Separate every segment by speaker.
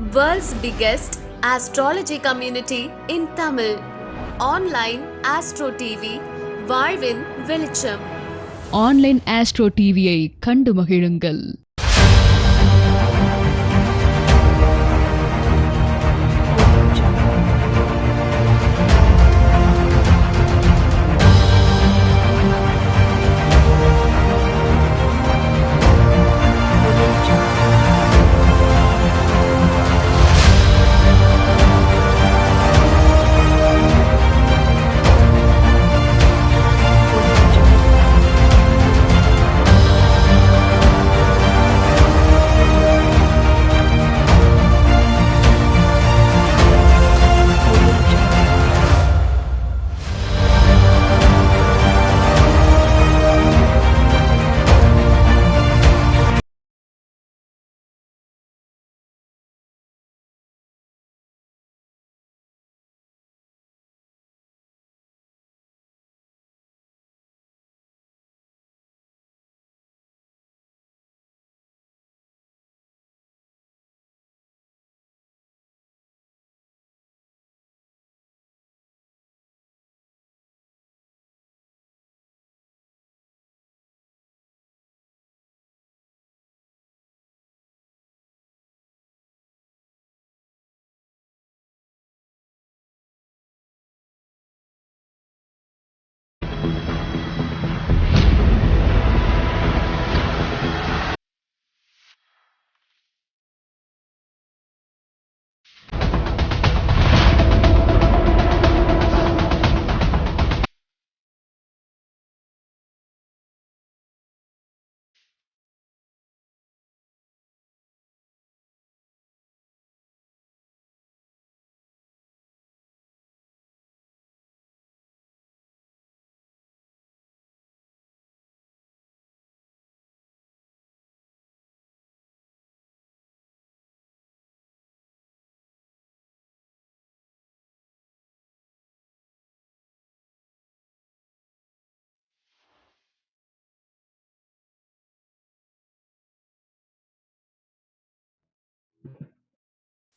Speaker 1: World's biggest astrology community in Tamil. Online Astro TV, வாழ்வின் வெளிச்சம்.
Speaker 2: Online astro டிவியை கண்டு மகிழுங்கள்.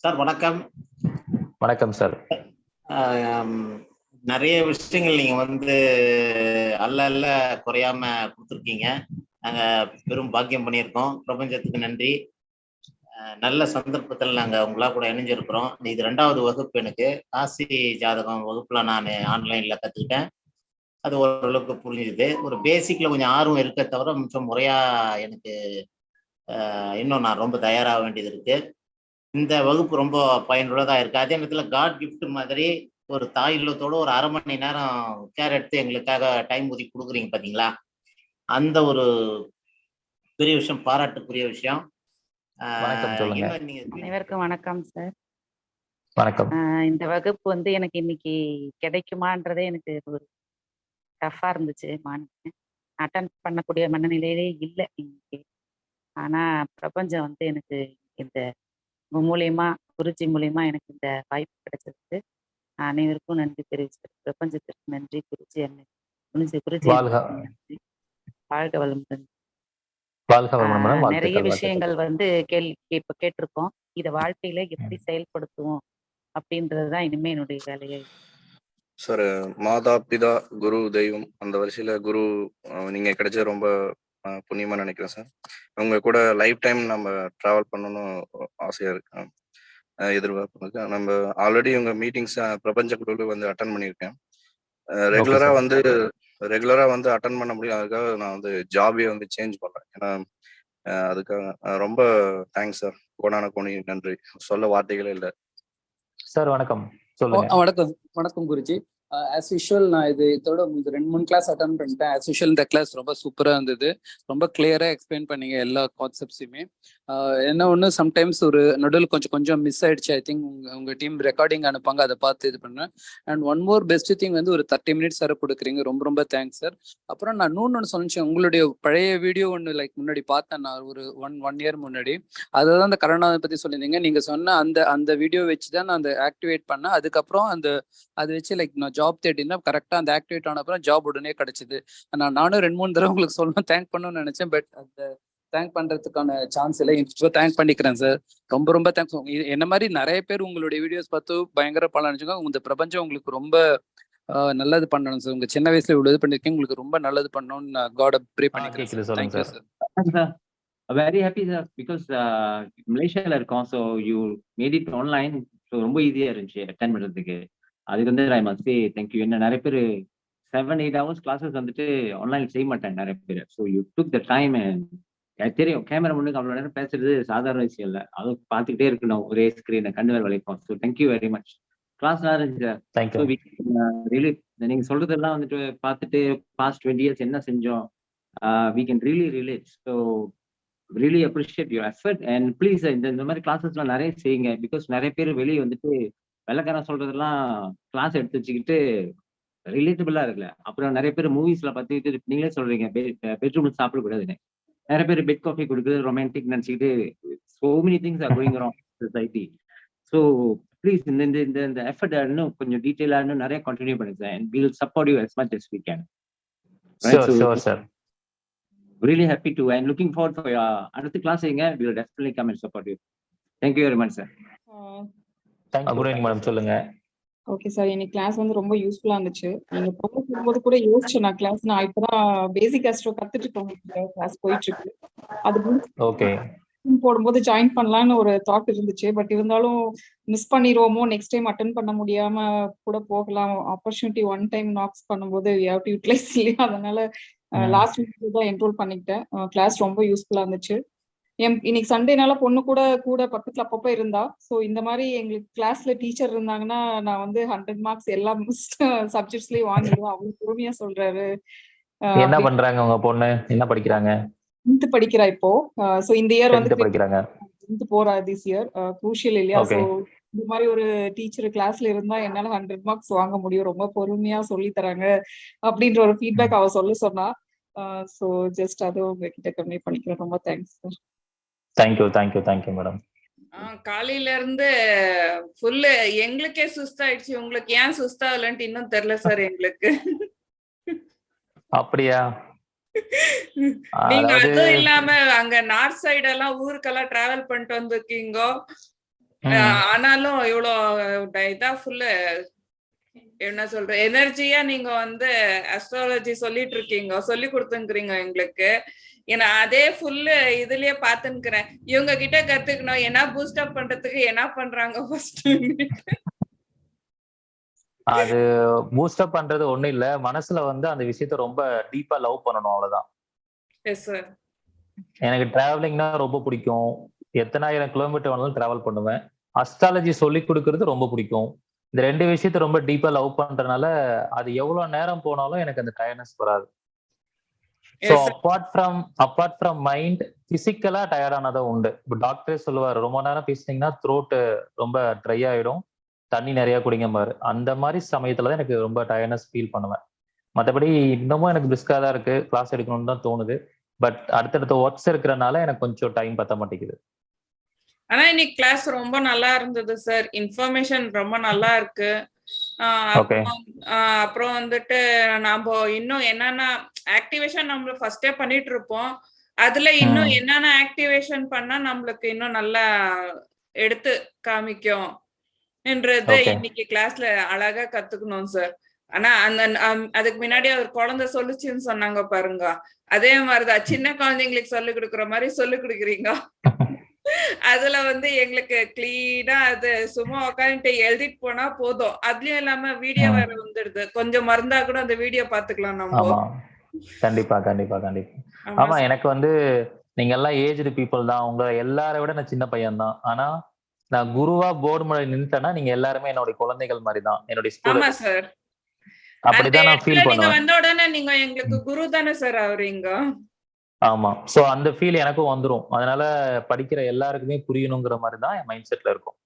Speaker 3: சார் வணக்கம்.
Speaker 4: வணக்கம் சார்.
Speaker 3: நிறைய விஷயங்கள் நீங்க அல்ல குறையாம கொடுத்துருக்கீங்க. நாங்க பெரும் பாக்கியம் பண்ணியிருக்கோம். பிரபஞ்சத்துக்கு நன்றி. நல்ல சந்தர்ப்பத்தில் நாங்க உங்களா கூட இணைஞ்சிருக்கிறோம். இது 2வது வகுப்பு. எனக்கு காசி ஜாதகம் வகுப்புல நான் ஆன்லைன்ல கத்துக்கிட்டேன். அது ஓரளவுக்கு புரிஞ்சுது. ஒரு பேசிக்ல கொஞ்சம் ஆர்வம் இருக்க தவிர மிச்சம் முறையா எனக்கு இன்னும் நான் ரொம்ப தயாராக வேண்டியது இருக்கு. இந்த வகுப்பு ரொம்ப பயனுள்ளதா இருக்கு. அதே நேரத்தில் காட் கிஃப்ட் மாதிரி ஒரு தாய் இல்லத்தோட ஒரு 1/2 மணி நேரம் கேர் எடுத்து எங்களுக்காக டைம் ஒதுக்கி கொடுக்குறீங்க பாத்தீங்களா, அந்த ஒரு பெரிய விஷயம், பாராட்டுக்குரிய விஷயம்.
Speaker 5: அனைவருக்கும் வணக்கம் சார்.
Speaker 4: வணக்கம்.
Speaker 5: இந்த வகுப்பு எனக்கு இன்னைக்கு கிடைக்குமான்றதே எனக்கு ஒரு டஃபா இருந்துச்சு. மார்னிங் அட்டன் பண்ணக்கூடிய மனநிலையிலே இல்லை இன்னைக்கு. ஆனா பிரபஞ்சம் எனக்கு இந்த மூலியமா, குருஜி மூலியமா எனக்கு இந்த வாய்ப்பு கிடைச்சதுக்கு அனைவருக்கும் நன்றி தெரிவிச்சு, பிரபஞ்சத்திற்கு நன்றி, குருஜி அன்னை குருஜி நன்றி. வாழ்க வளமுடன். நிறைய விஷயங்கள் இப்ப கேட்டிருக்கோம். இத வாழ்க்கையில எப்படி செயல்படுத்துவோம் அப்படின்றதுதான் இனிமே என்னுடைய வேலையை.
Speaker 6: சார், மாதா பிதா குரு தெய்வம் அந்த வரிசையில குரு நீங்க கிடைச்சது ரொம்ப புண்ணியமா நினைக்கிறேன் சார். உங்க கூட லைஃப் டைம் நம்ம டிராவல் பண்ணணும்னு ஆசையா இருக்கு, எதிர்பார்ப்பு இருக்கு. நம்ம ஆல்ரெடி உங்க மீட்டிங்ஸ் பிரபஞ்ச குழுவில் அட்டன் பண்ணியிருக்கேன். ரெகுலரா அட்டன் பண்ண முடியும். அதுக்காக நான் ஜாபே சேஞ்ச் பண்றேன். ஏன்னா அதுக்காக ரொம்ப தேங்க்ஸ் சார். கோடான கோடி நன்றி. சொல்ல வார்த்தைகளே இல்லை
Speaker 4: சார். வணக்கம்.
Speaker 7: வணக்கம் குருஜி. ஆஸ் யூஷுவல் நான் இதோட 2-3 கிளாஸ் அட்டன் பண்ணிட்டேன். ஆஸ் யூஷுவல் இந்த கிளாஸ் ரொம்ப சூப்பரா இருந்தது. ரொம்ப கிளியரா எக்ஸ்பிளைன் பண்ணீங்க எல்லா கான்செப்ட்ஸுமே. என்ன ஒன்று, சம்டைம்ஸ் ஒரு நடுவில் கொஞ்சம் மிஸ் ஆயிடுச்சு. ஐ திங்க் உங்க டீம் ரெக்கார்டிங் அனுப்பாங்க, அதை பார்த்து இது பண்ணேன். And one more best thing ஒரு 30 மினிட்ஸ் வரை கொடுக்குறீங்க. ரொம்ப ரொம்ப தேங்க்ஸ் சார். அப்புறம் நான் இன்னொன்று சொன்னேன், உங்களுடைய பழைய வீடியோ ஒன்று முன்னாடி பார்த்தேன் நான் ஒரு ஒன் இயர் முன்னாடி. அதை தான் அந்த கரோனாவை பற்றி சொல்லியிருந்தீங்க. நீங்க சொன்ன அந்த வீடியோ வச்சு தான் நான் ஆக்டிவேட் பண்ணேன். அதுக்கப்புறம் அதை வச்சு நான் ஜாப் தேடினா கரெக்டாக அந்த ஆக்டிவேட் ஆன அப்புறம் ஜாப் உடனே கிடைச்சிது. நானும் 2-3 தடவை உங்களுக்கு சொல்லணும், தேங்க் பண்ணணும்னு நினைச்சேன். பட் அந்த தேங்க் பண்றதுக்கான சான்ஸ் இல்லை. இப்போ தேங்க் பண்ணிக்கிறேன் சார். ரொம்ப ரொம்ப தேங்க்ஸ். என்ன மாதிரி நிறைய பேர் உங்களுடைய வீடியோஸ் பார்த்து பயங்கர பலன் அடைஞ்சுங்க. இந்த பிரபஞ்சம் உங்களுக்கு ரொம்ப நல்லது பண்ணணும் சார். உங்க சின்ன வயசுல இவ்வளவு இது பண்ணிருக்கீங்க, உங்களுக்கு ரொம்ப நல்லது பண்ணணும்னு நான் காட ப்ரே பண்ணிக்கிறேன் சார்.
Speaker 4: சொல்லுங்க
Speaker 7: thank you
Speaker 4: sir.
Speaker 8: Sir very happy sir because மலேசியால இருக்கோம். So you made it online. So ரொம்ப ஈஸியா இருந்துச்சு அட்டென்ட் பண்றதுக்கு. அதுக்கு வந்து ஐ மஸ்ட் சே தேங்க்யூ. என்ன நிறைய பேர் 7-8 hours கிளாஸஸ் வந்துட்டு ஆன்லைன் செய்ய மாட்டாங்க நிறைய பேர். So you took the time. தெரியும் கேமரா முன்னுக்கு அவ்வளோ நேரம் பேசுறது சாதாரண விஷயம் இல்லை. அதுவும் பார்த்துக்கிட்டே இருக்கணும் ஒரே ஸ்கிரீனை கண்டு வேறு வளைப்போம். So thank you very much. Class நல்லா இருந்துச்சு சார். ஸோ ரியலி நீங்க சொல்றதெல்லாம் வந்துட்டு பார்த்துட்டு பாஸ்ட் 20 years என்ன செஞ்சோம் we can really relate. So really appreciate your effort and please இந்த மாதிரி கிளாஸஸ்லாம் நிறைய செய்யுங்க. பிகாஸ் நிறைய பேர் வெளியே வந்துட்டு வெள்ளைக்காரன் சொல்றதெல்லாம் கிளாஸ் எடுத்து வச்சுக்கிட்டு ரிலேட்டபிளா இருக்குல்ல. அப்புறம் நிறைய பேர் மூவிஸ்ல பார்த்துக்கிட்டு நீங்களே சொல்றீங்க பெட்ரூம்ல சாப்பிடக்கூடாதுன்னு. நிறைய பேர் பெட் காஃபி கொடுக்குறது ரொமான்டிக் நினைச்சுக்கிட்டு so many things are going wrong in society. So please இந்த எஃபர்ட் இன்னும் கொஞ்சம் டீட்டெயிலா இன்னும் நிறைய கண்டினியூ பண்ணுங்க and we will support you as much as we can.
Speaker 4: Right? Sure sir.
Speaker 8: Really happy to and looking forward for your அடுத்த class செய்யுங்க. We will definitely come and support you. Thank you very much sir.
Speaker 4: Thank you madam. சொல்லுங்க.
Speaker 9: Okay sir, இன்னைக்கு class வந்து ரொம்ப யூஸ்ஃபுல்லா இருந்துச்சு. நீங்க போகும்போது கூட யோசிச்சேன் நான் கிளாஸ் நான் இப்பதான் பேசிக் ஆஸ்ட்ரோ கத்துட்டு இருக்கேன், கிளாஸ் போயிட்டு இருக்கு. அது
Speaker 4: ஓகே
Speaker 9: போடும்போது ஜாயின் பண்ணலாம்னு ஒரு தாட் இருந்துச்சு. பட் இருந்தாலும் மிஸ் பண்ணிடுவோமோ, நெக்ஸ்ட் டைம் அட்டன் பண்ண முடியாம கூட போகலாம். ஆப்பர்ச்சுனிட்டி ஒன் டைம் நாக்ஸ் பண்ணும்போது வி ஹேவ் டு யூட்டிலைஸ் இல்லையா? அதனால லாஸ்ட் வீக் தான் என்ரோல் பண்ணிக்கிட்டேன். கிளாஸ் ரொம்ப யூஸ்ஃபுல்லா இருந்துச்சு. இன்னைக்கு சண்டேனால பொண்ணு கூட பக்கத்துல அப்பப்ப இருந்தா. ஸோ இந்த மாதிரி எங்களுக்கு கிளாஸ்ல டீச்சர் இருந்தாங்கன்னா நான் வந்து 100 marks எல்லா சப்ஜெக்ட்ஸ்லயும் வாங்கிடுவேன். அவ்வளவு பொறுமையா சொல்றாரு.
Speaker 4: என்ன பண்றாங்க உங்க பொண்ணு? என்ன படிக்கிறாங்க?
Speaker 9: 10th படிக்கிறா இப்போ. ஸோ இந்த இயர் வந்து
Speaker 4: படிக்கிறாங்க.
Speaker 9: 10th போறா திஸ் இயர். குரூஷியல் இல்லையா? ஸோ இந்த மாதிரி ஒரு டீச்சர் கிளாஸ்ல இருந்தா என்னால 100 marks வாங்க முடியும். ரொம்ப பொறுமையா சொல்லி தராங்க அப்படின்ற ஒரு ஃபீட்பேக் அவ சொன்னா. ஸோ ஜஸ்ட் அதை உங்ககிட்ட கன்வே பண்ணிக்கிறேன். ரொம்ப தேங்க்ஸ் சார்.
Speaker 4: Thank you madam.
Speaker 10: காலையில இருந்து ஃபுல்லு எங்களுக்கே சுஸ்தாயிடுச்சு. உங்களுக்கு ஏன் சுஸ்தாகலன்ட்டு இன்னும் தெரியல சார் எங்களுக்கு.
Speaker 4: அப்படியா?
Speaker 10: நீங்க அதுவும் இல்லாம அங்க நார்த் சைடு எல்லாம் ஊருக்கெல்லாம் டிராவல் பண்ணிட்டு வந்திருக்கீங்க. ஆனாலும் இவ்வளவு இதா ஃபுல்லு என்ன சொல்ற எனர்ஜியா நீங்க வந்து அஸ்ட்ராலஜி சொல்லிட்டு இருக்கீங்க, சொல்லி கொடுத்துருக்கீங்க எங்களுக்கு. ஏன்னா அதே ஃபுல்லு இதுலயே பாத்துக்கிறேன். இவங்க கிட்ட கத்துக்கணும் என்ன பூஸ்ட் அப் பண்றதுக்கு என்ன பண்றாங்க ஃபர்ஸ்ட்.
Speaker 4: அது பூஸ்ட் அப் பண்றது ஒண்ணு இல்ல, மனசுல வந்து அந்த விஷயத்த ரொம்ப டீப்பா லவ் பண்ணணும், அவ்வளவுதான்.
Speaker 10: Yes sir.
Speaker 4: எனக்கு டிராவலிங்னா ரொம்ப பிடிக்கும். எத்தனை 1000 கிலோமீட்டர் வேணாலும் டிராவல் பண்ணுவேன். அஸ்ட்ராலஜி சொல்லி கொடுக்கறது ரொம்ப பிடிக்கும். இந்த 2 விஷயத்த ரொம்ப டீப்பா லவ் பண்றதுனால அது எவ்வளவு நேரம் போனாலும் எனக்கு அந்த டயர்ட்னஸ் வராது. ஸோ அப்பார்ட் ஃப்ரம் மைண்ட், பிசிக்கலா டயர்டானதும் உண்டு. இப்போ டாக்டரே சொல்லுவாரு, ரொம்ப நேரம் பேசினீங்கன்னா த்ரோட் ரொம்ப ட்ரை ஆயிடும், தண்ணி நிறைய குடிங்க பாரு. அந்த மாதிரி சமயத்துலதான் எனக்கு ரொம்ப டயர்ட்னஸ் ஃபீல் பண்ணுவேன். மற்றபடி இன்னமும் எனக்கு பிரிஸ்கா தான் இருக்கு, கிளாஸ் எடுக்கணும்னு தான் தோணுது. பட் அடுத்தடுத்த ஒர்க்ஸ் இருக்கிறனால எனக்கு கொஞ்சம் டைம் பத்த மாட்டேங்குது.
Speaker 10: ஆனா இன்னைக்கு கிளாஸ் ரொம்ப நல்லா இருந்தது சார். இன்ஃபர்மேஷன் ரொம்ப நல்லா இருக்கு. அப்புறம் வந்துட்டு நாம இன்னும் என்னன்னா ஆக்டிவேஷன் நம்மள ஃபர்ஸ்டே பண்ணிட்டு இருப்போம். அதுல இன்னும் என்னென்ன ஆக்டிவேஷன் பண்ணா நம்மளுக்கு இன்னும் நல்லா எடுத்து காமிக்கும் என்றது இன்னைக்கு கிளாஸ்ல அழகா கத்துக்கணும் சார். ஆனா அதுக்கு முன்னாடி அவர் குழந்தை சொல்லுச்சுன்னு சொன்னாங்க பாருங்க, அதே மாதிரிதான் சின்ன குழந்தைங்களுக்கு சொல்லி கொடுக்குற மாதிரி சொல்லி கொடுக்குறீங்க. அதுல வந்து எங்களுக்கு கிளீனா அது சும்மா உட்காந்துட்டு எழுதிட்டு போனா போதும். அதுலயும் இல்லாம வீடியோ வேற வந்துடுது. கொஞ்சம் மறந்தா கூட அந்த வீடியோ பாத்துக்கலாம் நம்ம.
Speaker 4: கண்டிப்பா. ஆமா, எனக்கு வந்து நீங்க எல்லாம் ஏஜ்டு பீப்புள் தான். உங்க எல்லாரை விட நான் சின்ன பையன் தான். ஆனா நான் குருவா போர்டு முன்னாடி நின்னுட்டேன்னா நீங்க எல்லாருமே என்னுடைய குழந்தைகள் மாதிரி தான், என்னுடைய ஸ்டூடெண்ட்ஸ்.
Speaker 10: ஆமா சார்.
Speaker 4: அப்படிதான் நான் ஃபீல் பண்ணுவேன்.
Speaker 10: நீங்க வந்த உடனே நீங்க எங்களுக்கு குரு தானே சார் ஆவறீங்க.
Speaker 4: ஆமா, சோ அந்த ஃபீல் எனக்கும் வந்துரும். அதனால படிக்கிற எல்லாருக்குமே புரியணுங்கிற மாதிரி தான் என் மைண்ட் செட்ல இருக்கும்.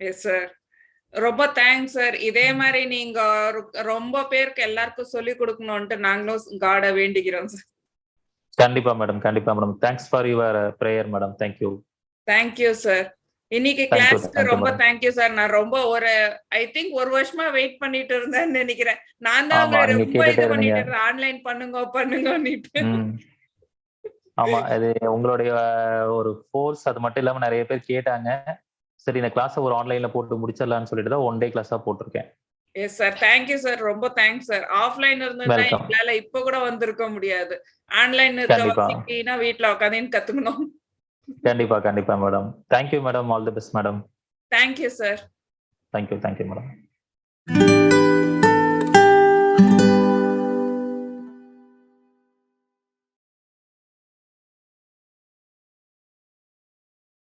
Speaker 10: Yes sir. ரொம்ப தேங்க்ஸ் சார். இதே மாதிரி நீங்க ரொம்ப பேருக்கு எல்லாருக்கும் சொல்லி கொடுக்கணும்ட்டு நாங்களும் காட வேண்டிக்கிறோம் சார்.
Speaker 4: கண்டிப்பா madam. Thanks for your prayer madam.
Speaker 10: Thank you sir. இன்னைக்கு கிளாஸ்க்கு ரொம்ப தேங்க்யூ சார். நான் ரொம்ப ஐ திங்க் ஒரு வருஷமா வெயிட் பண்ணிட்டு இருந்தேன்னு நினைக்கிறேன். நான் தான் ரொம்ப இது பண்ணிட்டு இருந்தேன், ஆன்லைன் பண்ணுங்க.
Speaker 4: ஆமா, அது உங்களுடைய ஒரு ஃபோர்ஸ். அது மட்டும் இல்லாம நிறைய பேர் கேட்டாங்க. சரி, இந்த கிளாஸ ஒரு ஆன்லைன்ல போட்டு முடிச்சிடலாம்னு சொல்லிட்டு தான் 1 டே கிளாஸா போட்டிருக்கேன்.
Speaker 10: Yes sir. Thank you sir. ரொம்ப தேங்க்ஸ் சார். ஆஃப்லைன் இருந்திருந்தா
Speaker 4: வெல்கம்.
Speaker 10: எங்களால இப்ப கூட வந்திருக்க முடியாது. ஆன்லைன் இருக்க
Speaker 4: கண்டிப்பா.
Speaker 10: வசதினா வீட்ல உட்காந்து கத்துக்கணும்.
Speaker 4: கண்டிப்பா, கண்டிப்பா madam. Thank you madam. All the best madam.
Speaker 10: Thank you sir.
Speaker 4: Thank you madam.